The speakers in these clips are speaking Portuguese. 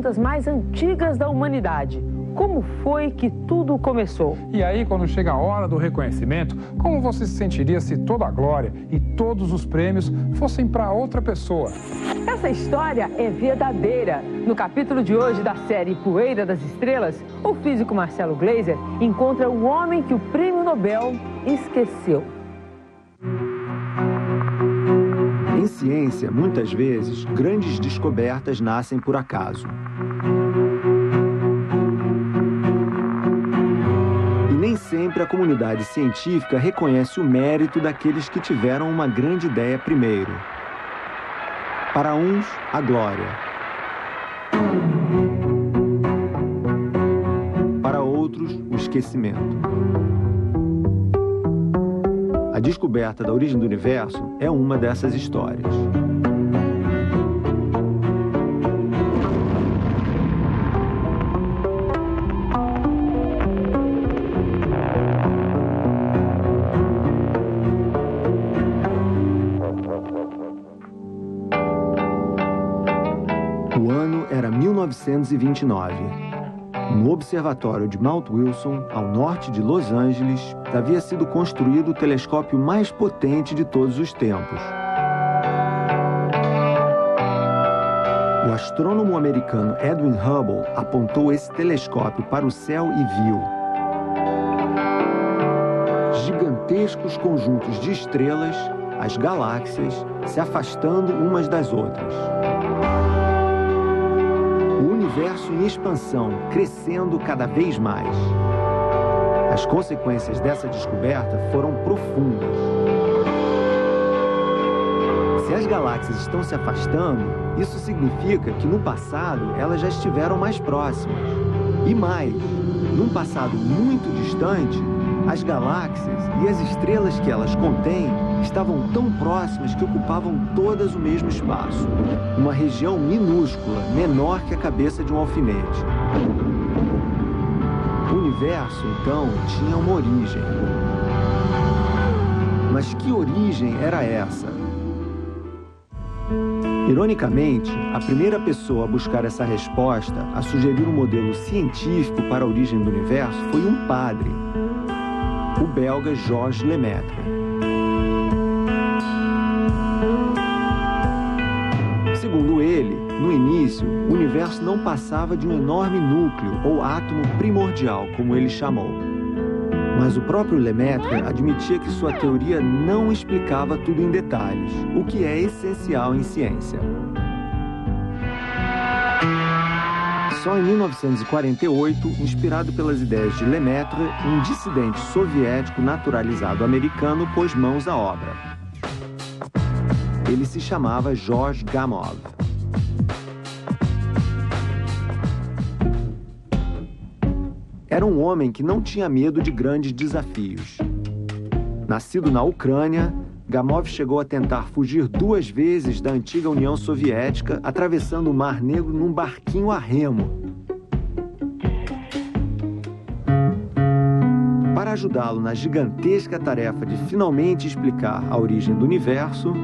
perguntas mais antigas da humanidade. Como foi que tudo começou? E aí, quando chega a hora do reconhecimento, como você se sentiria se toda a glória e todos os prêmios fossem para outra pessoa? Essa história é verdadeira. No capítulo de hoje da série Poeira das Estrelas, o físico Marcelo Gleiser encontra o homem que o Prêmio Nobel esqueceu. Em ciência, muitas vezes, grandes descobertas nascem por acaso. Nem sempre a comunidade científica reconhece o mérito daqueles que tiveram uma grande ideia primeiro. Para uns, a glória. Para outros, o esquecimento. A descoberta da origem do universo é uma dessas histórias. O ano era 1929. No observatório de Mount Wilson, ao norte de Los Angeles, havia sido construído o telescópio mais potente de todos os tempos. O astrônomo americano Edwin Hubble apontou esse telescópio para o céu e viu gigantescos conjuntos de estrelas, as galáxias, se afastando umas das outras. O universo em expansão, crescendo cada vez mais. As consequências dessa descoberta foram profundas. Se as galáxias estão se afastando, isso significa que no passado elas já estiveram mais próximas. E mais, num passado muito distante, as galáxias e as estrelas que elas contêm estavam tão próximas que ocupavam todas o mesmo espaço. Uma região minúscula, menor que a cabeça de um alfinete. O universo, então, tinha uma origem. Mas que origem era essa? Ironicamente, a primeira pessoa a buscar essa resposta, a sugerir um modelo científico para a origem do universo, foi um padre, o belga Georges Lemaitre. Segundo ele, no início, o universo não passava de um enorme núcleo ou átomo primordial, como ele chamou. Mas o próprio Lemaitre admitia que sua teoria não explicava tudo em detalhes, o que é essencial em ciência. Só em 1948, inspirado pelas ideias de Lemaitre, um dissidente soviético naturalizado americano pôs mãos à obra. Ele se chamava Georges Gamow. Era um homem que não tinha medo de grandes desafios. Nascido na Ucrânia, Gamow chegou a tentar fugir 2 vezes da antiga União Soviética, atravessando o Mar Negro num barquinho a remo. Para ajudá-lo na gigantesca tarefa de finalmente explicar a origem do universo,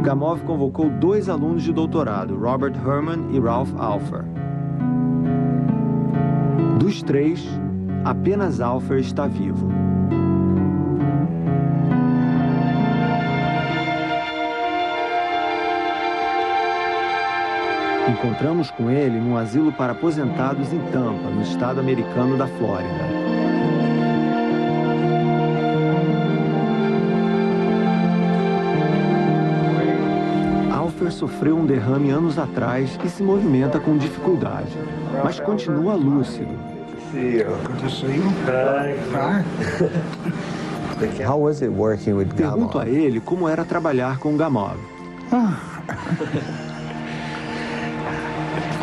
Gamow convocou 2 alunos de doutorado, Robert Herman e Ralph Alpher. Dos 3, apenas Alpher está vivo. Encontramos com ele num asilo para aposentados em Tampa, no estado americano da Flórida. Alpher sofreu um derrame anos atrás e se movimenta com dificuldade, mas continua lúcido. How was it working with Gamow? Pergunto a ele como era trabalhar com Gamow.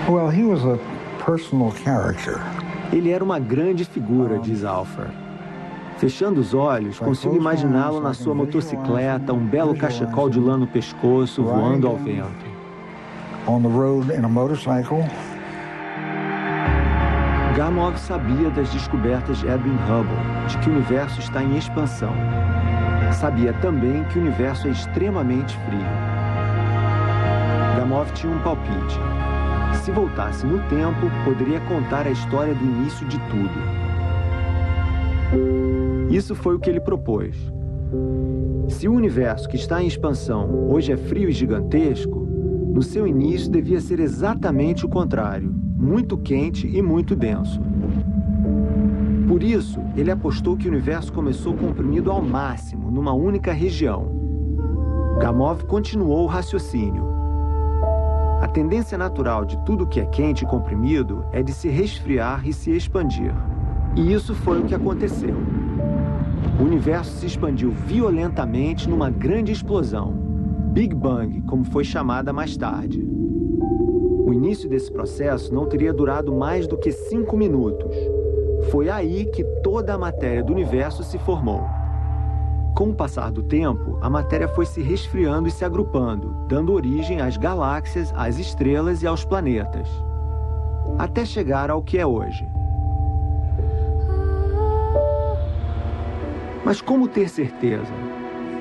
Well, he was a personal character. Ele era uma grande figura, diz Alpher. Fechando os olhos, consigo imaginá-lo na sua motocicleta, um belo cachecol de lã no pescoço, voando ao vento. On the road in a motorcycle. Gamow sabia das descobertas de Edwin Hubble, de que o universo está em expansão. Sabia também que o universo é extremamente frio. Gamow tinha um palpite. Se voltasse no tempo, poderia contar a história do início de tudo. Isso foi o que ele propôs. Se o universo que está em expansão hoje é frio e gigantesco, no seu início devia ser exatamente o contrário, muito quente e muito denso. Por isso, ele apostou que o universo começou comprimido ao máximo, numa única região. Gamov continuou o raciocínio. A tendência natural de tudo que é quente e comprimido é de se resfriar e se expandir. E isso foi o que aconteceu. O universo se expandiu violentamente numa grande explosão, Big Bang, como foi chamada mais tarde. O início desse processo não teria durado mais do que 5 minutos. Foi aí que toda a matéria do universo se formou. Com o passar do tempo, a matéria foi se resfriando e se agrupando, dando origem às galáxias, às estrelas e aos planetas, até chegar ao que é hoje. Mas como ter certeza?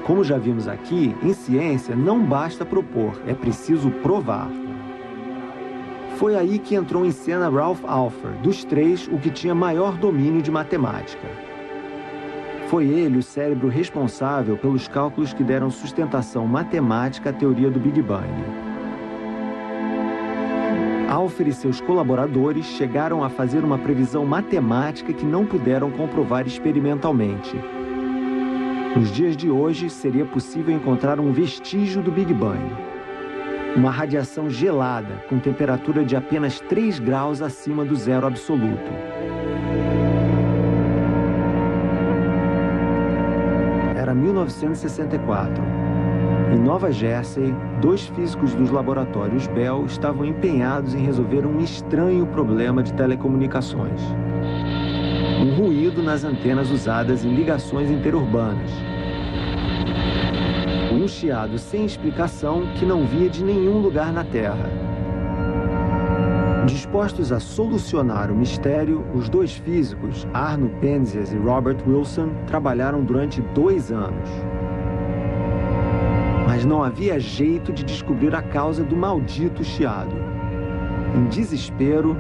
Como já vimos aqui, em ciência não basta propor, é preciso provar. Foi aí que entrou em cena Ralph Alpher, dos três, o que tinha maior domínio de matemática. Foi ele o cérebro responsável pelos cálculos que deram sustentação matemática à teoria do Big Bang. Alpher e seus colaboradores chegaram a fazer uma previsão matemática que não puderam comprovar experimentalmente. Nos dias de hoje, seria possível encontrar um vestígio do Big Bang. Uma radiação gelada, com temperatura de apenas 3 graus acima do zero absoluto. Era 1964. Em Nova Jersey, 2 físicos dos laboratórios Bell estavam empenhados em resolver um estranho problema de telecomunicações. Um ruído nas antenas usadas em ligações interurbanas. Um chiado sem explicação que não via de nenhum lugar na Terra. Dispostos a solucionar o mistério, os 2 físicos, Arno Penzias e Robert Wilson, trabalharam durante 2 anos. Mas não havia jeito de descobrir a causa do maldito chiado. Em desespero,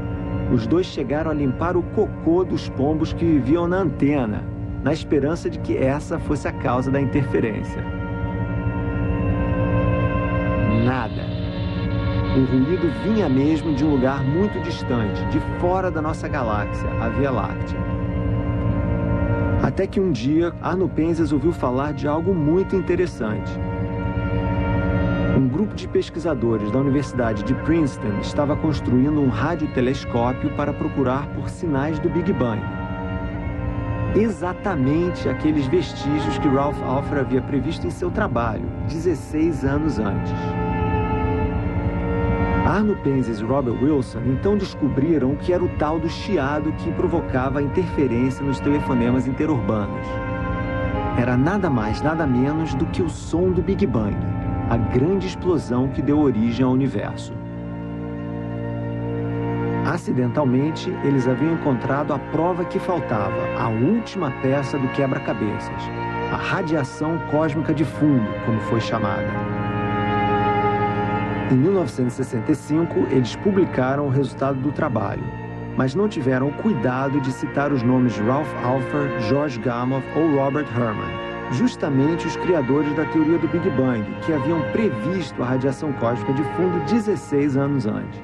os 2 chegaram a limpar o cocô dos pombos que viviam na antena, na esperança de que essa fosse a causa da interferência. Nada. O ruído vinha mesmo de um lugar muito distante, de fora da nossa galáxia, a Via Láctea. Até que um dia, Arno Penzias ouviu falar de algo muito interessante. Um grupo de pesquisadores da Universidade de Princeton estava construindo um radiotelescópio para procurar por sinais do Big Bang. Exatamente aqueles vestígios que Ralph Alpher havia previsto em seu trabalho, 16 anos antes. Arno Penzias e Robert Wilson então descobriram o que era o tal do chiado que provocava a interferência nos telefonemas interurbanos. Era nada mais, nada menos do que o som do Big Bang, a grande explosão que deu origem ao universo. Acidentalmente, eles haviam encontrado a prova que faltava, a última peça do quebra-cabeças, a radiação cósmica de fundo, como foi chamada. Em 1965, eles publicaram o resultado do trabalho, mas não tiveram o cuidado de citar os nomes Ralph Alpher, George Gamow ou Robert Herman, justamente os criadores da teoria do Big Bang, que haviam previsto a radiação cósmica de fundo 16 anos antes.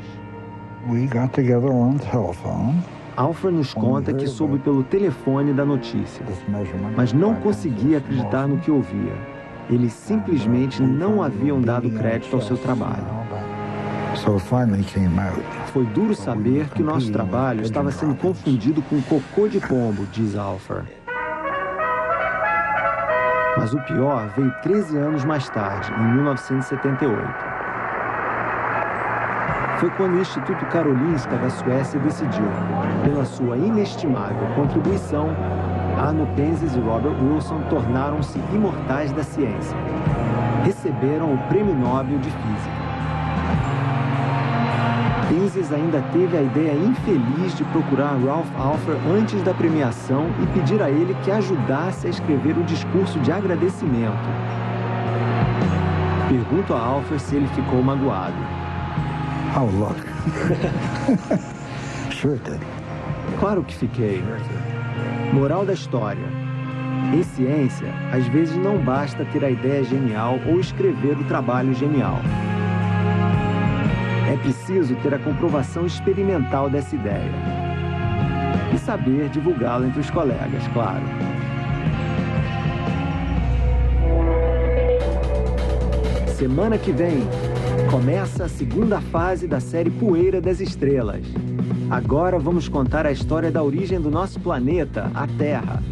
We got together on telephone. Alpher nos conta que soube pelo telefone da notícia, mas não conseguia acreditar no que ouvia. Eles simplesmente não haviam dado crédito ao seu trabalho. Foi duro saber que o nosso trabalho estava sendo confundido com cocô de pombo, diz Alpher. Mas o pior veio 13 anos mais tarde, em 1978. Foi quando o Instituto Karolinska da Suécia decidiu, pela sua inestimável contribuição, Arno Penzias e Robert Wilson tornaram-se imortais da ciência. Receberam o Prêmio Nobel de Física. Penzias ainda teve a ideia infeliz de procurar Ralph Alpher antes da premiação e pedir a ele que ajudasse a escrever o discurso de agradecimento. Pergunto a Alpher se ele ficou magoado. Oh, look. Sure did. Claro que fiquei. Moral da história. Em ciência, às vezes não basta ter a ideia genial ou escrever o trabalho genial. É preciso ter a comprovação experimental dessa ideia. E saber divulgá-la entre os colegas, claro. Semana que vem, começa a segunda fase da série Poeira das Estrelas. Agora vamos contar a história da origem do nosso planeta, a Terra.